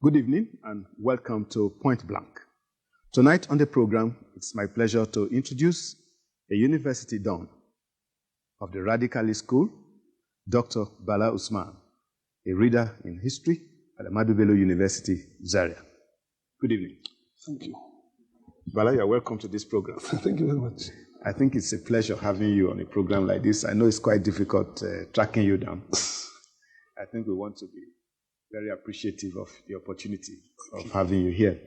Good evening and welcome to Point Blank. Tonight on the program, it's my pleasure to introduce a university don of the Radicalist School, Dr. Bala Usman, a reader in history at Ahmadu Bello University, Zaria. Good evening. Thank you. Bala, you're welcome to this program. Thank you very much. I think it's a pleasure having you on a program like this. I know it's quite difficult tracking you down. I think we want to be very appreciative of the opportunity of having you here.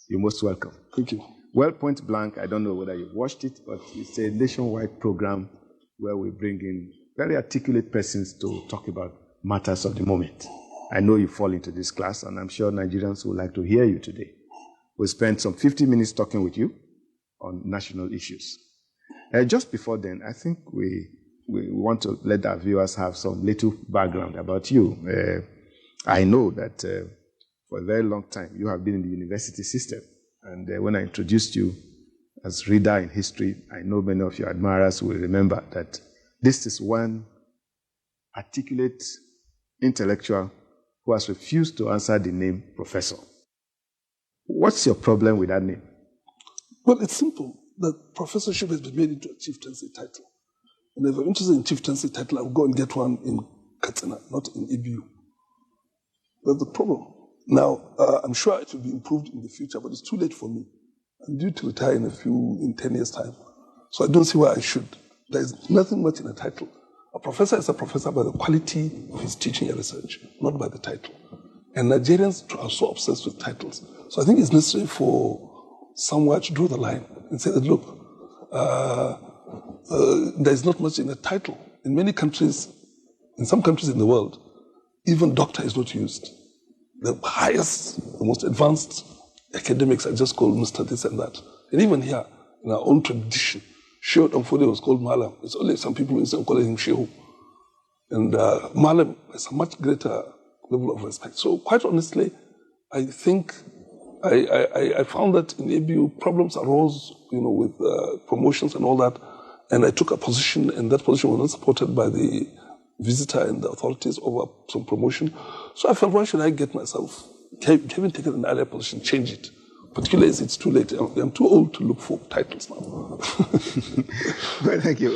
You're most welcome. Thank you. Well, Point Blank, I don't know whether you've watched it, but it's a nationwide program where we bring in very articulate persons to talk about matters of the moment. I know you fall into this class, and I'm sure Nigerians would like to hear you today. We'll spend some 50 minutes talking with you on national issues. Just before then, I think we want to let our viewers have some little background about you. I know that for a very long time you have been in the university system, and when I introduced you as reader in history, I know many of your admirers will remember that this is one articulate intellectual who has refused to answer the name professor. What's your problem with that name? Well, it's simple. The professorship has been made into a chieftaincy title. And if I'm interested in chieftaincy title, I'll go and get one in Katsina, not in EBU. That's the problem. Now, I'm sure it will be improved in the future, but it's too late for me. I'm due to retire in 10 years' time. So I don't see why I should. There's nothing much in a title. A professor is a professor by the quality of his teaching and research, not by the title. And Nigerians are so obsessed with titles. So I think it's necessary for someone to draw the line and say that, look, there's not much in a title. In many countries, in some countries in the world, even doctor is not used. The highest, the most advanced academics are just called Mr. This and that. And even here, in our own tradition, Shehu Damfode was called Malam. It's only some people who call him Shehu. And Malam has a much greater level of respect. So quite honestly, I think I found that in ABU problems arose, with promotions and all that. And I took a position, and that position was not supported by the visitor and the authorities over some promotion. So I felt, why should I get myself, having taken an earlier position, change it? Particularly as it's too late. I'm too old to look for titles now. Well, thank you.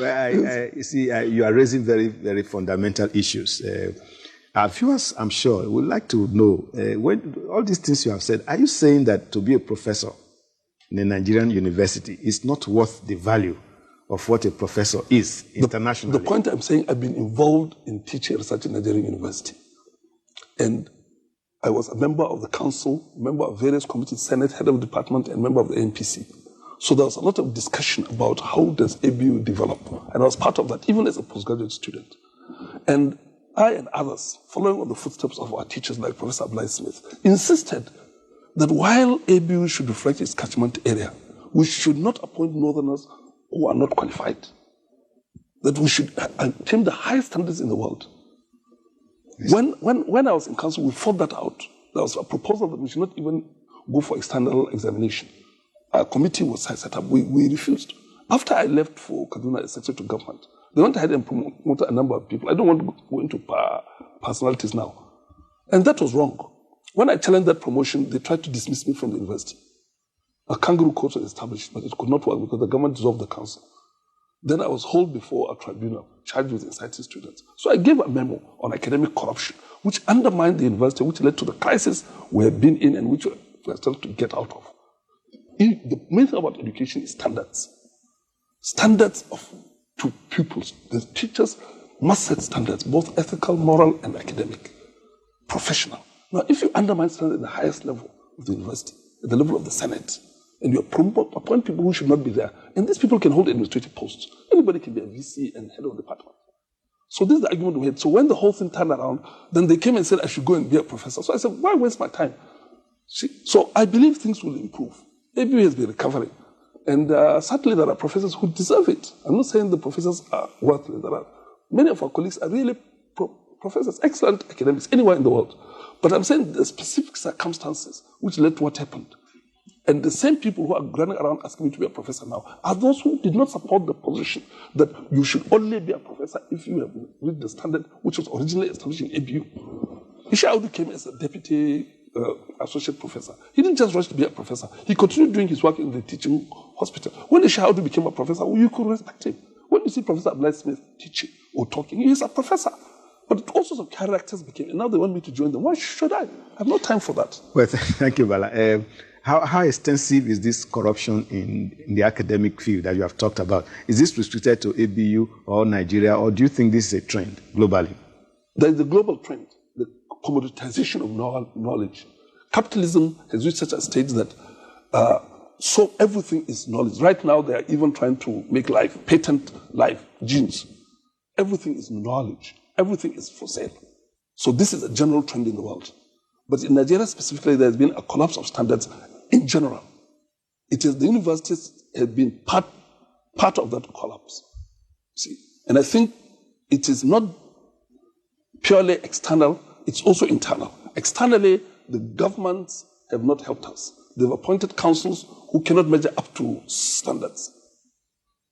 You see, you are raising very, very fundamental issues. Our viewers, I'm sure, would like to know, when all these things you have said, are you saying that to be a professor in a Nigerian university is not worth the value of what a professor is internationally? The point I'm saying, I've been involved in teaching research in Nigerian university. And I was a member of the council, member of various committees, Senate, head of department, and member of the NPC. So there was a lot of discussion about how does ABU develop. And I was part of that, even as a postgraduate student. And I and others, following on the footsteps of our teachers like Professor Blythe Smith, insisted that while ABU should reflect its catchment area, we should not appoint northerners who are not qualified. That we should attain the highest standards in the world. Yes. When I was in council, we fought that out. There was a proposal that we should not even go for external examination. A committee was set up. We refused. After I left for Kaduna as secretary to government, they went ahead and promoted a number of people. I don't want to go into personalities now. And that was wrong. When I challenged that promotion, they tried to dismiss me from the university. A kangaroo court was established, but it could not work because the government dissolved the council. Then I was hauled before a tribunal charged with inciting students. So I gave a memo on academic corruption, which undermined the university, which led to the crisis we have been in and which we are trying to get out of. The main thing about education is standards. Standards to pupils. The teachers must set standards, both ethical, moral, and academic, professional. Now, if you undermine standards at the highest level of the university, at the level of the Senate, and you appoint people who should not be there, and these people can hold administrative posts. Anybody can be a VC and head of department. So this is the argument we had. So when the whole thing turned around, then they came and said, I should go and be a professor. So I said, why waste my time? See, so I believe things will improve. ABU has been recovering. And certainly there are professors who deserve it. I'm not saying the professors are worthless. Many of our colleagues are really professors, excellent academics, anywhere in the world. But I'm saying the specific circumstances which led to what happened. And the same people who are running around asking me to be a professor now are those who did not support the position that you should only be a professor if you have reached the standard which was originally established in ABU. Isha Audu came as a deputy associate professor. He didn't just rush to be a professor. He continued doing his work in the teaching hospital. When Ishaudu became a professor, you could respect him. When you see Professor Abdullah Smith teaching or talking, he is a professor. But all sorts of characters became, and now they want me to join them. Why should I? I have no time for that. Well, thank you, Bala. How extensive is this corruption in the academic field that you have talked about? Is this restricted to ABU or Nigeria, or do you think this is a trend globally? There is a global trend, the commoditization of knowledge. Capitalism has reached such a stage that so everything is knowledge. Right now, they are even trying to make life, patent life, genes. Everything is knowledge. Everything is for sale. So this is a general trend in the world. But in Nigeria specifically, there has been a collapse of standards in general. It is the universities have been part of that collapse. See, and I think it is not purely external, it's also internal. Externally, the governments have not helped us. They've appointed councils who cannot measure up to standards.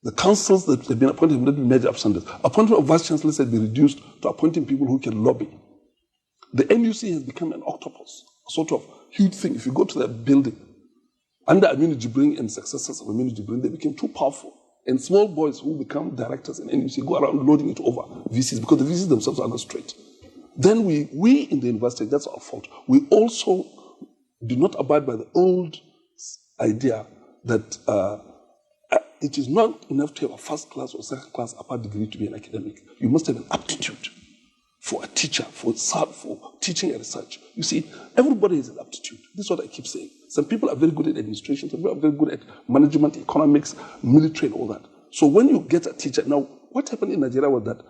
The councils that have been appointed have not been measured up to standards. Appointment of vice chancellors has been reduced to appointing people who can lobby. The NUC has become an octopus, a sort of huge thing. If you go to that building, under Aminu Jibrin and successors of Aminu Jibrin, they became too powerful. And small boys who become directors in NUC go around loading it over VCs because the VCs themselves are not straight. Then we in the university, that's our fault. We also do not abide by the old idea that it is not enough to have a first class or second class upper degree to be an academic. You must have an aptitude for a teacher, for teaching and research. You see, everybody has an aptitude. This is what I keep saying. Some people are very good at administration, some people are very good at management, economics, military, and all that. So when you get a teacher, now what happened in Nigeria was that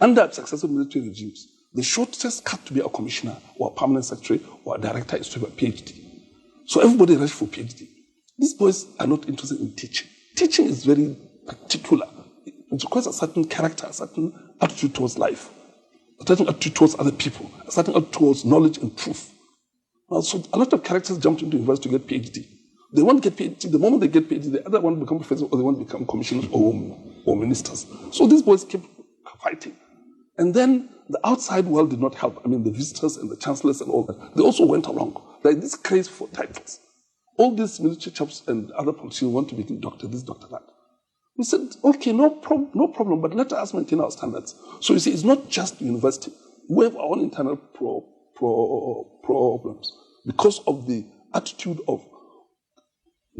under successive military regimes, the shortest cut to be a commissioner or a permanent secretary or a director is to have a PhD. So everybody rushed for PhD. These boys are not interested in teaching. Teaching is very particular. It requires a certain character, a certain attitude towards life, a certain attitude towards other people, a certain attitude towards knowledge and truth. So a lot of characters jumped into university to get PhD. They want to get PhD. The moment they get PhD, the other one become professors or they want to become commissioners or ministers. So these boys kept fighting. And then the outside world did not help. I mean, the visitors and the chancellors and all that, they also went along. Like this craze for titles. All these military chaps and other politicians want to become doctor this, doctor that. We said, okay, no problem, but let us maintain our standards. So you see, it's not just university. We have our own internal problems because of the attitude of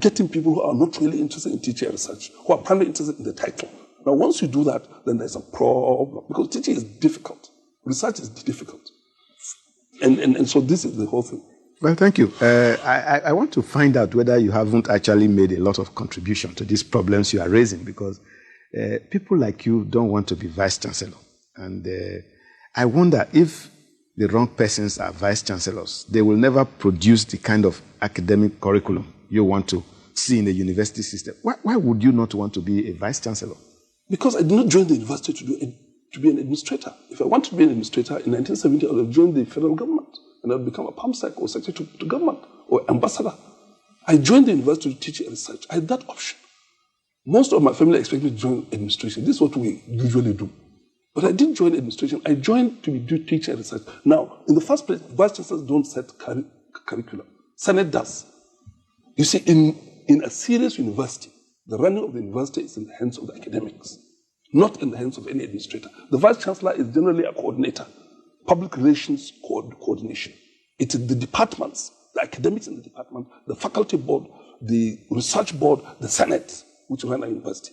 getting people who are not really interested in teaching and research, who are primarily interested in the title. Now, once you do that, then there's a problem because teaching is difficult. Research is difficult. And so this is the whole thing. Well, thank you. I want to find out whether you haven't actually made a lot of contribution to these problems you are raising, because people like you don't want to be vice chancellor. And I wonder if the wrong persons are vice chancellors, they will never produce the kind of academic curriculum you want to see in the university system. Why would you not want to be a vice chancellor? Because I did not join the university to be an administrator. If I wanted to be an administrator in 1970, I would have joined the federal government and I would become a PAMSEC or secretary to government or ambassador. I joined the university to teach and research. I had that option. Most of my family expected me to join administration. This is what we usually do. But I didn't join administration. I joined to do teaching and research. Now, in the first place, vice chancellors don't set curriculum. Senate does. You see, in a serious university, the running of the university is in the hands of the academics, not in the hands of any administrator. The vice chancellor is generally a coordinator, public relations coordination. It is the departments, the academics in the department, the faculty board, the research board, the senate, which run a university.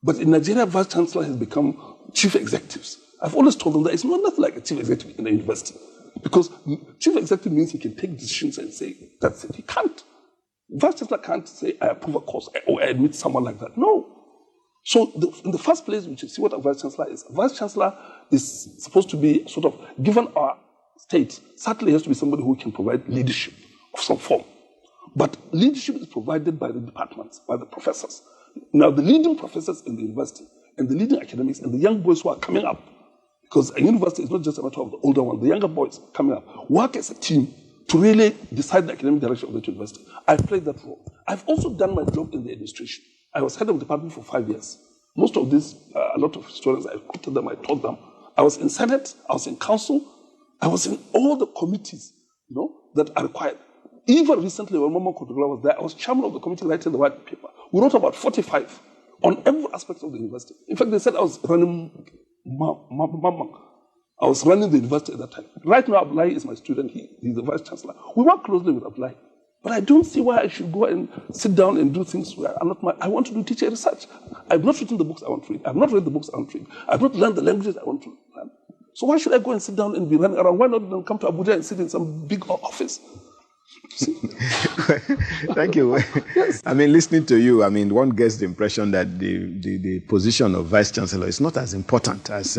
But in Nigeria, vice chancellor has become chief executives. I've always told them that it's not nothing like a chief executive in a university, because chief executive means he can take decisions and say, that's it. He can't. Vice chancellor can't say, I approve a course or I admit someone like that. No. So in the first place, we should see what a vice chancellor is. A vice chancellor is supposed to be sort of, given our state, certainly has to be somebody who can provide leadership of some form. But leadership is provided by the departments, by the professors. Now, the leading professors in the university and the leading academics and the young boys who are coming up, because a university is not just a matter of the older one, the younger boys coming up, work as a team to really decide the academic direction of the university. I've played that role. I've also done my job in the administration. I was head of the department for 5 years. Most of these, a lot of students, I recruited them, I taught them. I was in Senate, I was in council, I was in all the committees, that are required. Even recently, when Mama Kotogola was there, I was chairman of the committee writing the white paper. We wrote about 45 on every aspect of the university. In fact, they said I was running I was running the university at that time. Right now, Abdullahi is my student. He's the vice chancellor. We work closely with Abdullahi. But I don't see why I should go and sit down and do things where I want to do teacher research. I've not written the books I want to read. I've not read the books I want to read. I've not learned the languages I want to learn. So why should I go and sit down and be running around? Why not then come to Abuja and sit in some big office? Thank you. Yes. I mean, listening to you, one gets the impression that the position of vice chancellor is not as important as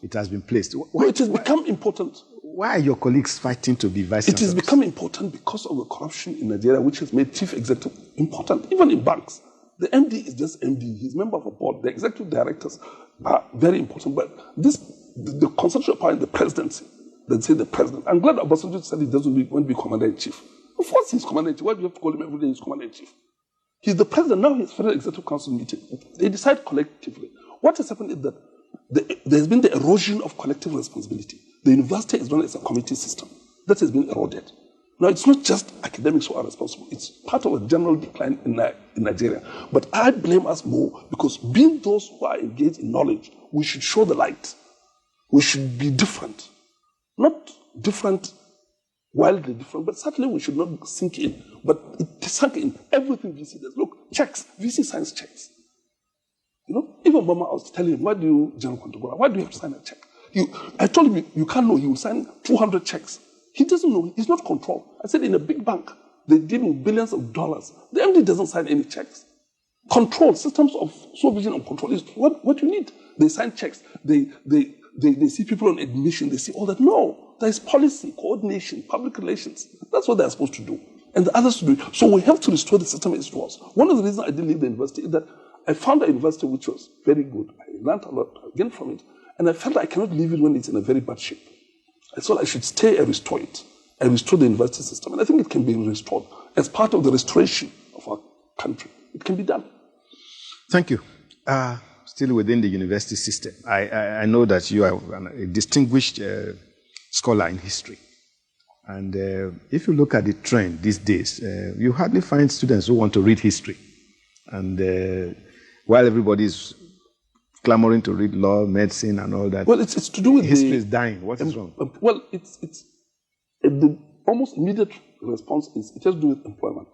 it has been placed. Why, it has become important. Why are your colleagues fighting to be vice chancellors? It has become important because of the corruption in Nigeria, which has made chief executive important, even in banks. The MD is just MD. He's member of a board. The executive directors are very important. But the concentration of power in the presidency, they say the president. I'm glad Obasanjo said he doesn't want to be commander-in-chief. Of course he's commander-in-chief. Why do you have to call him every day he's commander-in-chief? He's the president. Now he's Federal Executive Council meeting. They decide collectively. What has happened is that there's been the erosion of collective responsibility. The university is run as a committee system. That has been eroded. Now, it's not just academics who are responsible. It's part of a general decline in Nigeria. But I blame us more because being those who are engaged in knowledge, we should show the light. We should be different. Not different, wildly different, but certainly we should not sink in. But it sunk in everything VC does. Look, checks. VC signs checks. Even Mama, I was telling him, why do you have to sign a check? I told him, you can't know. He will sign 200 checks. He doesn't know. He's not controlled. I said, in a big bank, they deal with billions of dollars. The MD doesn't sign any checks. Control, systems of supervision and control is what you need. They sign checks. They see people on admission. They see all that. No, there is policy, coordination, public relations. That's what they're supposed to do. And the others to do it. So we have to restore the system as it was. One of the reasons I didn't leave the university is that I found a university which was very good. I learned a lot again from it. And I felt I cannot leave it when it's in a very bad shape. I thought I should stay and restore it. And restore the university system. And I think it can be restored. As part of the restoration of our country, it can be done. Thank you. Still within the university system, I know that you are a distinguished scholar in history. And if you look at the trend these days, you hardly find students who want to read history. And while everybody is clamoring to read law, medicine, and all that. Well, it's to do with history is dying. What is wrong? Well, it's the almost immediate response is it has to do with employment.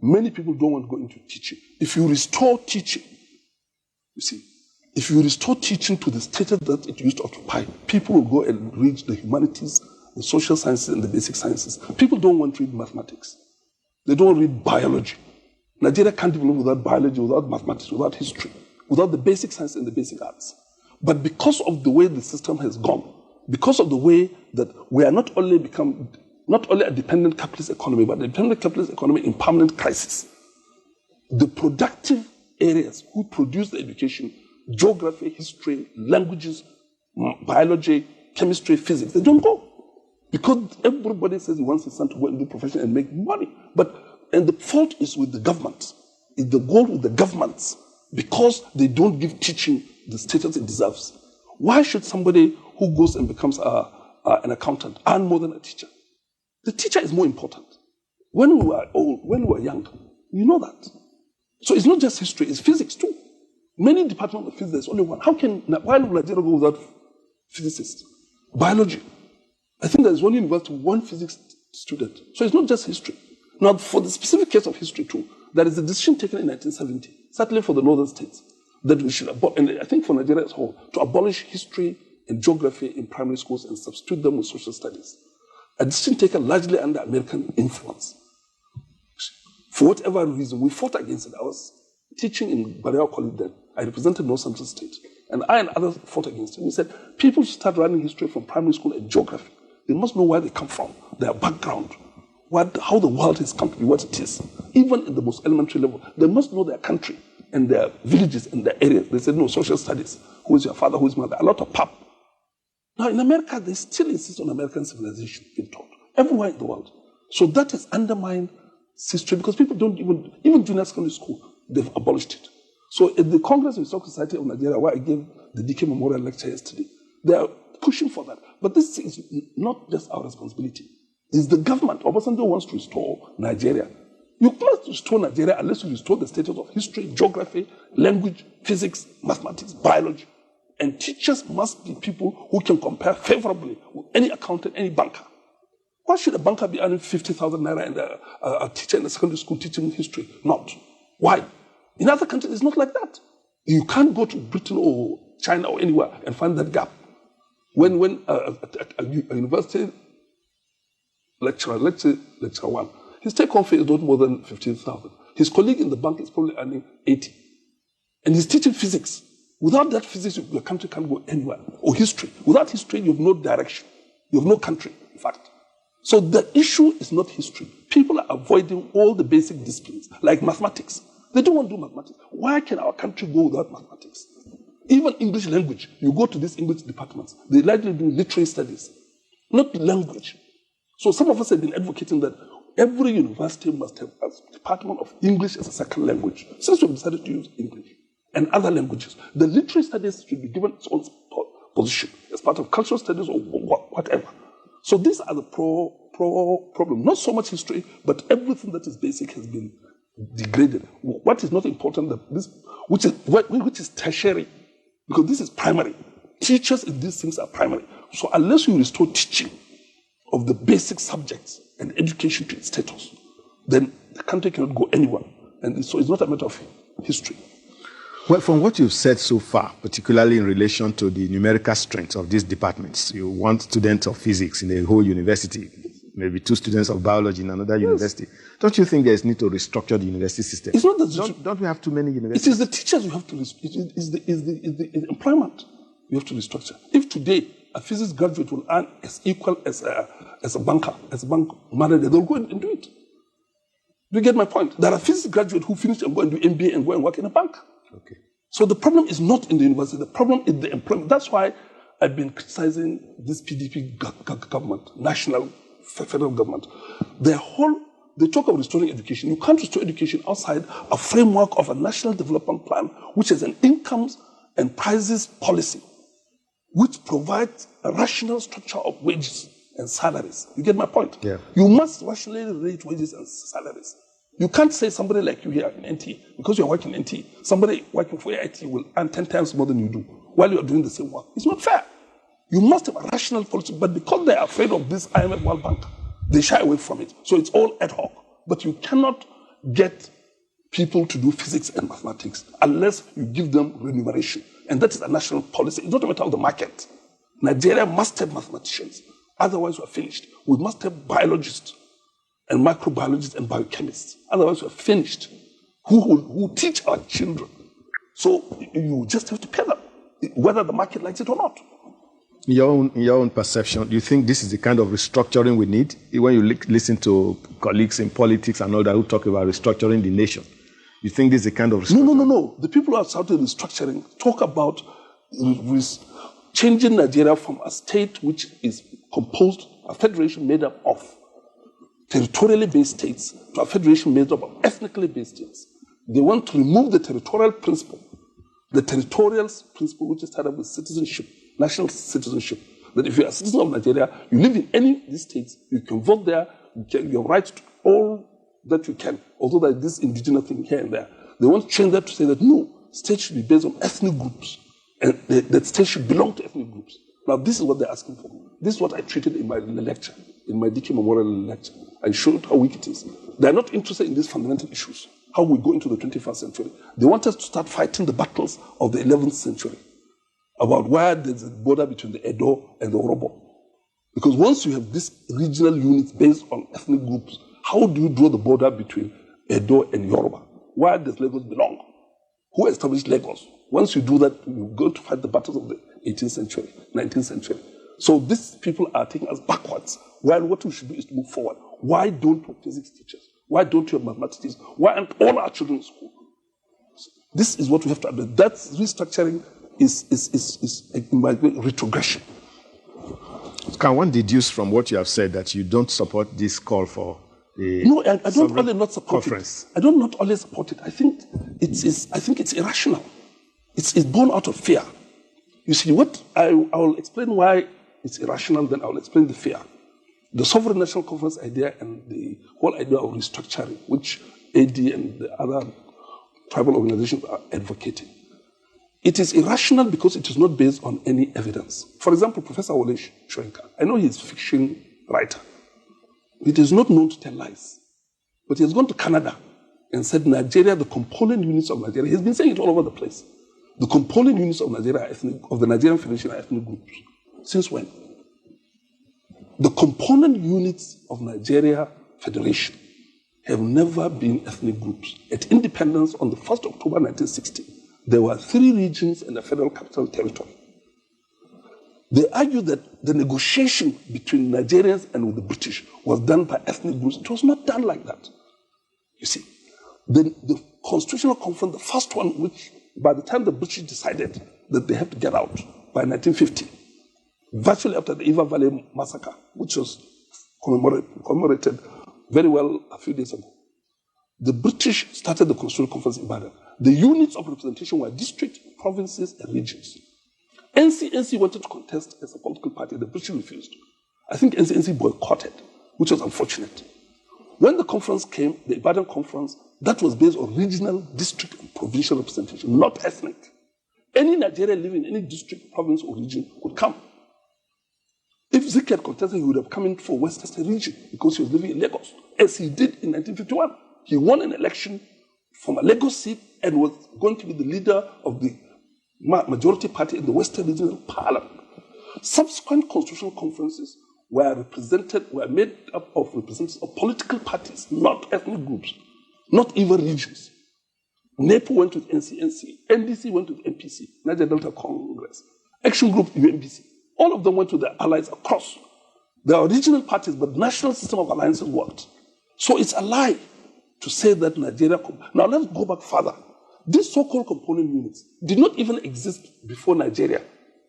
Many people don't want to go into teaching. If you restore teaching, you see, if you restore teaching to the status that it used to occupy, people will go and read the humanities, the social sciences, and the basic sciences. People don't want to read mathematics. They don't read biology. Nigeria can't develop without biology, without mathematics, without history, without the basic science and the basic arts. But because of the way the system has gone, because of the way that we are not only a dependent capitalist economy, but a dependent capitalist economy in permanent crisis, the productive areas who produce the education, geography, history, languages, biology, chemistry, physics, they don't go. Because everybody says he wants his son to go and do profession and make money. And the fault is with the government. It's the goal with the governments because they don't give teaching the status it deserves. Why should somebody who goes and becomes an accountant earn more than a teacher? The teacher is more important. When we were old, when we were young, you know that. So it's not just history, it's physics too. Many departments of physics, there's only one. Why will Nigeria go without physicists? Biology. I think there's one university, one physics student. So it's not just history. Now, for the specific case of history too, there is a decision taken in 1970, certainly for the northern states, that we should abolish, and I think for Nigeria as a whole, to abolish history and geography in primary schools and substitute them with social studies. A decision taken largely under American influence. For whatever reason, we fought against it. I was teaching in Balear College then. I represented North Central State. And I and others fought against it. We said, people should start running history from primary school and geography. They must know where they come from, their background, how the world has come to be what it is. Even in the most elementary level, they must know their country and their villages and their areas. They said, no, social studies. Who is your father, who is mother? A lot of pap. Now, in America, they still insist on American civilization being taught everywhere in the world. So that has undermined history because people don't even junior secondary school, they've abolished it. So at the Congress of Historical Society of Nigeria, where I gave the DK Memorial Lecture yesterday, they are pushing for that. But this is not just our responsibility. It's the government. Obasanjo wants to restore Nigeria. You cannot restore Nigeria unless you restore the status of history, geography, language, physics, mathematics, biology. And teachers must be people who can compare favorably with any accountant, any banker. Why should a banker be earning 50,000 naira and a teacher in a secondary school teaching history? Not. Why? In other countries, it's not like that. You can't go to Britain or China or anywhere and find that gap. When a university lecturer, let's say lecturer 1, his take-home fee is not more than 15,000. His colleague in the bank is probably earning 80. And he's teaching physics. Without that physics, your country can't go anywhere. Or history. Without history, you have no direction. You have no country, in fact. So the issue is not history. People are avoiding all the basic disciplines, like mathematics. They don't want to do mathematics. Why can our country go without mathematics? Even English language, you go to these English departments, they likely do literary studies, not language. So some of us have been advocating that every university must have a department of English as a second language, since we've decided to use English and other languages. The literary studies should be given its own position as part of cultural studies or whatever. So these are the problem. Not so much history, but everything that is basic has been degraded. What is not important, which is tertiary, because this is primary. Teachers in these things are primary. So unless you restore teaching of the basic subjects and education to its status, then the country cannot go anywhere. And so it's not a matter of history. Well, from what you've said so far, particularly in relation to the numerical strength of these departments, you want students of physics in the whole university, maybe 2 students of biology in another university. Don't you think there's need to restructure the university system? It's not that don't we have too many universities? It is the teachers you have to restructure. It is the employment you have to restructure. If today a physics graduate will earn as equal as a banker, as a bank manager, they'll go and do it. Do you get my point? There are physics graduates who finish and go and do MBA and go and work in a bank. Okay. So the problem is not in the university. The problem is the employment. That's why I've been criticizing this PDP government, national federal government. They talk of restoring education. You can't restore education outside a framework of a national development plan, which is an incomes and prices policy, which provides a rational structure of wages and salaries. You get my point? Yeah. You must rationally rate wages and salaries. You can't say somebody like you here in NT, because you're working in NT, somebody working for IT will earn 10 times more than you do while you're doing the same work. It's not fair. You must have a rational policy, but because they're afraid of this IMF World Bank, they shy away from it. So it's all ad hoc. But you cannot get people to do physics and mathematics unless you give them remuneration. And that is a national policy. It's not a matter of the market. Nigeria must have mathematicians. Otherwise, we're finished. We must have biologists and microbiologists and biochemists. Otherwise, we're finished. Who teach our children. So you just have to pay them, whether the market likes it or not. In your own perception, do you think this is the kind of restructuring we need? When you listen to colleagues in politics and all that who talk about restructuring the nation, you think this is the kind of restructuring? No. The people who are shouting restructuring talk about changing Nigeria from a state which is composed, a federation made up of territorially based states, to a federation made up of ethnically based states. They want to remove the territorial principle, which is tied up with citizenship, national citizenship. That if you're a citizen of Nigeria, you live in any of these states, you can vote there, you have rights to all that you can, although there's this indigenous thing here and there. They want to change that to say that no, states should be based on ethnic groups, and that states should belong to ethnic groups. Now, this is what they're asking for. This is what I treated in my lecture, in my DK Memorial lecture. I showed how weak it is. They're not interested in these fundamental issues, how we go into the 21st century. They want us to start fighting the battles of the 11th century, about where there's a border between the Edo and the Orobo. Because once you have these regional units based on ethnic groups, how do you draw the border between Edo and Yoruba? Where does Lagos belong? Who established Lagos? Once you do that, you're going to fight the battles of the 18th century, 19th century. So these people are taking us backwards, while what we should do is to move forward. Why don't we have physics teachers? Why don't you have mathematicians? Why aren't all our children in school? This is what we have to address. That restructuring is in my way, retrogression. Can one deduce from what you have said that you don't support this call for the No, I don't only not support conference? it. I don't not only support it. I think it's irrational. It's born out of fear. You see, what I will explain why it's irrational, then I will explain the fear. the Sovereign National Conference idea and the whole idea of restructuring, which AD and the other tribal organizations are advocating. It is irrational because it is not based on any evidence. For example, Professor Wole Soyinka, I know he is a fiction writer. It is not known to tell lies. But he has gone to Canada and said Nigeria, the component units of Nigeria, he's been saying it all over the place. The component units of Nigeria, of the Nigerian Federation are ethnic groups. Since when? The component units of Nigeria Federation have never been ethnic groups. At independence on the 1st of October 1960, there were 3 regions and a federal capital territory. They argue that the negotiation between Nigerians and with the British was done by ethnic groups. It was not done like that. You see, the Constitutional Conference, the first one, which by the time the British decided that they have to get out by 1950, virtually after the Eva Valley massacre, which was commemorated very well a few days ago, the British started the Constitutional Conference in Ibadan. The units of representation were districts, provinces, and regions. NCNC wanted to contest as a political party. The British refused. I think NCNC boycotted, which was unfortunate. When the conference came, the Ibadan conference, that was based on regional, district, and provincial representation, not ethnic. Any Nigerian living in any district, province, or region could come. If Zik had contested, he would have come in for Western region because he was living in Lagos, as he did in 1951. He won an election from a Lagos seat and was going to be the leader of the majority party in the Western Regional Parliament. Subsequent constitutional conferences were made up of representatives of political parties, not ethnic groups, not even regions. NEPO went with NCNC, NDC went with MPC, Niger Delta Congress, Action Group UNBC. All of them went with their allies across. There are regional parties, but national system of alliances worked. So it's a lie to say that Nigeria... Now let's go back further. These so-called component units did not even exist before Nigeria.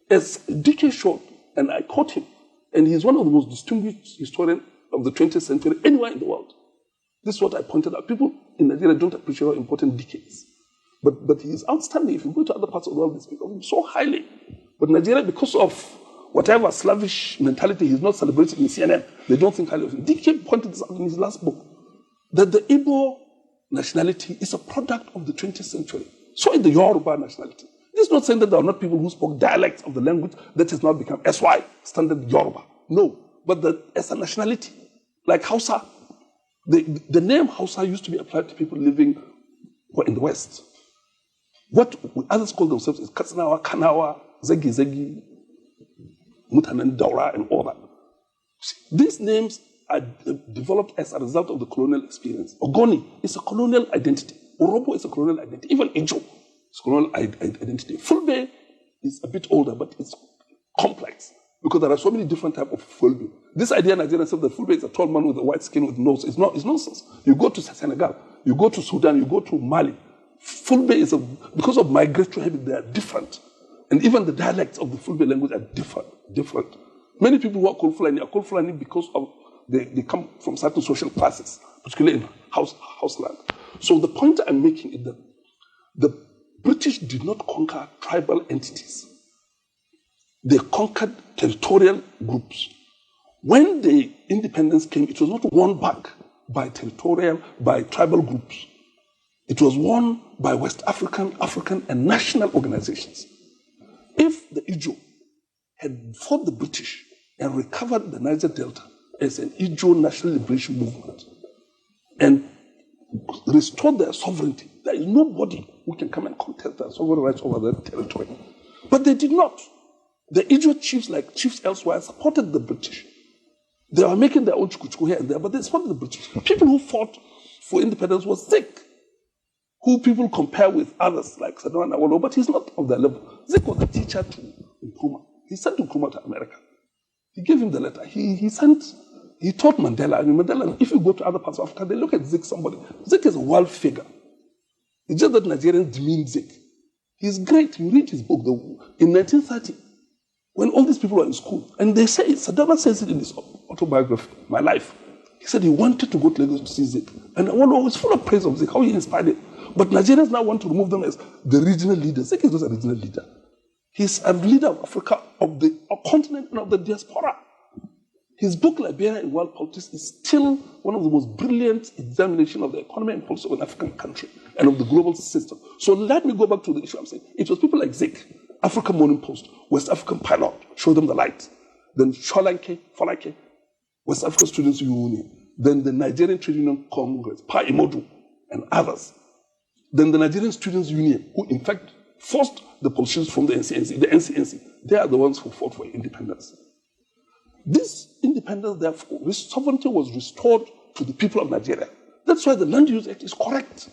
As D.K. showed, and I quote him, and he's one of the most distinguished historians of the 20th century anywhere in the world. This is what I pointed out. People in Nigeria don't appreciate how important D.K. is. But he is outstanding. If you go to other parts of the world, they speak of him so highly. But Nigeria, because of whatever slavish mentality, he's not celebrated in CNN. They don't think highly of him. D.K. pointed this out in his last book, that the Igbo nationality is a product of the 20th century. So is the Yoruba nationality. This is not saying that there are not people who spoke dialects of the language that has now become SY, standard Yoruba. No, but as a nationality, like Hausa, the name Hausa used to be applied to people living in the West. What others call themselves is Katsinawa, Kanawa, Zegi, Mutanen, Daura, and all that. These names are developed as a result of the colonial experience. Ogoni is a colonial identity. Orobo is a colonial identity. Even Ijo is a colonial identity. Fulbe is a bit older, but it's complex because there are so many different types of Fulbe. This idea in Nigeria says that Fulbe is a tall man with a white skin with nose. It's nonsense. You go to Senegal, you go to Sudan, you go to Mali. Fulbe is because of migratory habit, they are different. And even the dialects of the Fulbe language are different. Many people who are called Fulani because of they come from certain social classes, particularly in houseland. So the point I'm making is that the British did not conquer tribal entities. They conquered territorial groups. When the independence came, it was not won back by tribal groups. It was won by West African, and national organizations. If the Ijo had fought the British and recovered the Niger Delta as an Ijo national liberation movement and restored their sovereignty, there is nobody who can come and contest their sovereign rights over their territory. But they did not. The Ijo chiefs, like chiefs elsewhere, supported the British. They were making their own chukuchuku here and there, but they supported the British. People who fought for independence were Zik, who people compare with others like Saddam Awolowo, but he's not of that level. Zik was a teacher to Nkrumah. He sent Nkrumah to America. He gave him the letter. He taught Mandela. I mean, Mandela, if you go to other parts of Africa, they look at Zik somebody. Zik is a world figure. It's just that Nigerians demean Zik. He's great. You read his book, in 1930, when all these people were in school, and they say, Saddam says it in his autobiography, My Life. He said he wanted to go to Lagos to see Zik. And Awolowo was full of praise of Zik, how he inspired it. But Nigerians now want to remove them as the regional leader. Zik is not a regional leader. He's a leader of Africa, of the continent, and of the diaspora. His book, Liberia in World Politics, is still one of the most brilliant examination of the economy and politics of an African country and of the global system. So let me go back to the issue I'm saying. It was people like Zik, African Morning Post, West African Pilot, Show Them the Light, then Sholanke, Folake, West African Students Union, then the Nigerian Trade Union Congress, Pa Imodu, and others. Then the Nigerian Students Union, who in fact forced the politicians from the NCNC, they are the ones who fought for independence. This independence, therefore, this sovereignty was restored to the people of Nigeria. That's why the Land Use Act is correct.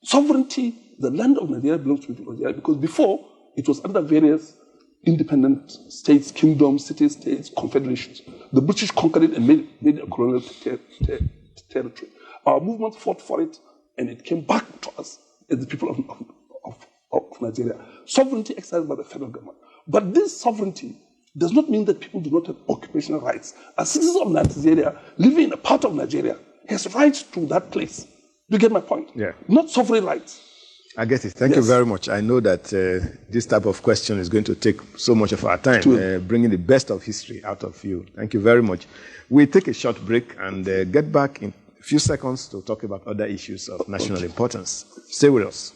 Sovereignty, the land of Nigeria belongs to the people of Nigeria, because before it was under various independent states, kingdoms, city-states, confederations. The British conquered it and made it a colonial territory. Our movement fought for it, and it came back to us as the people of Nigeria. Sovereignty exercised by the federal government. But this sovereignty does not mean that people do not have occupational rights. A citizen of Nigeria living in a part of Nigeria has rights to that place. Do you get my point? Yeah. Not sovereign rights. I get it. Thank you very much. I know that this type of question is going to take so much of our time, bringing the best of history out of you. Thank you very much. We'll take a short break and get back in a few seconds to talk about other issues of national importance. Stay with us.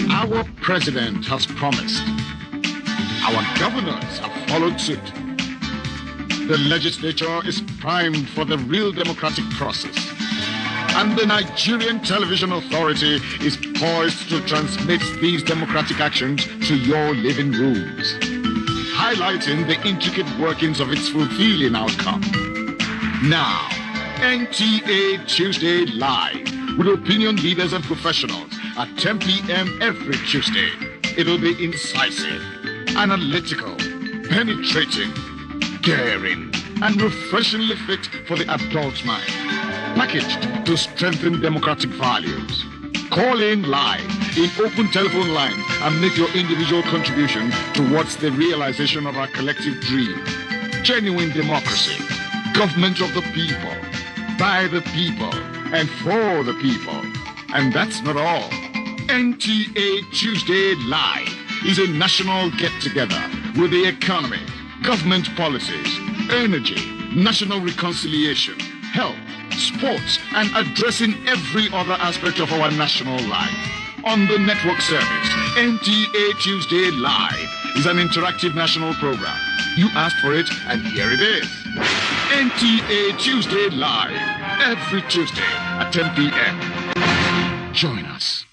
Our president has promised. Our governors have followed suit. The legislature is primed for the real democratic process. And the Nigerian Television Authority is poised to transmit these democratic actions to your living rooms, highlighting the intricate workings of its fulfilling outcome. Now, NTA Tuesday Live, with opinion leaders and professionals at 10 p.m. every Tuesday. It'll be incisive, analytical, penetrating, daring, and refreshingly fit for the adult mind, packaged to strengthen democratic values. Call in live in open telephone line and make your individual contribution towards the realization of our collective dream. Genuine democracy, government of the people, by the people, and for the people. And that's not all. NTA Tuesday Live is a national get-together with the economy, government policies, energy, national reconciliation, health, sports, and addressing every other aspect of our national life. On the network service, NTA Tuesday Live is an interactive national program. You asked for it, and here it is. NTA Tuesday Live, every Tuesday at 10 p.m. Join us.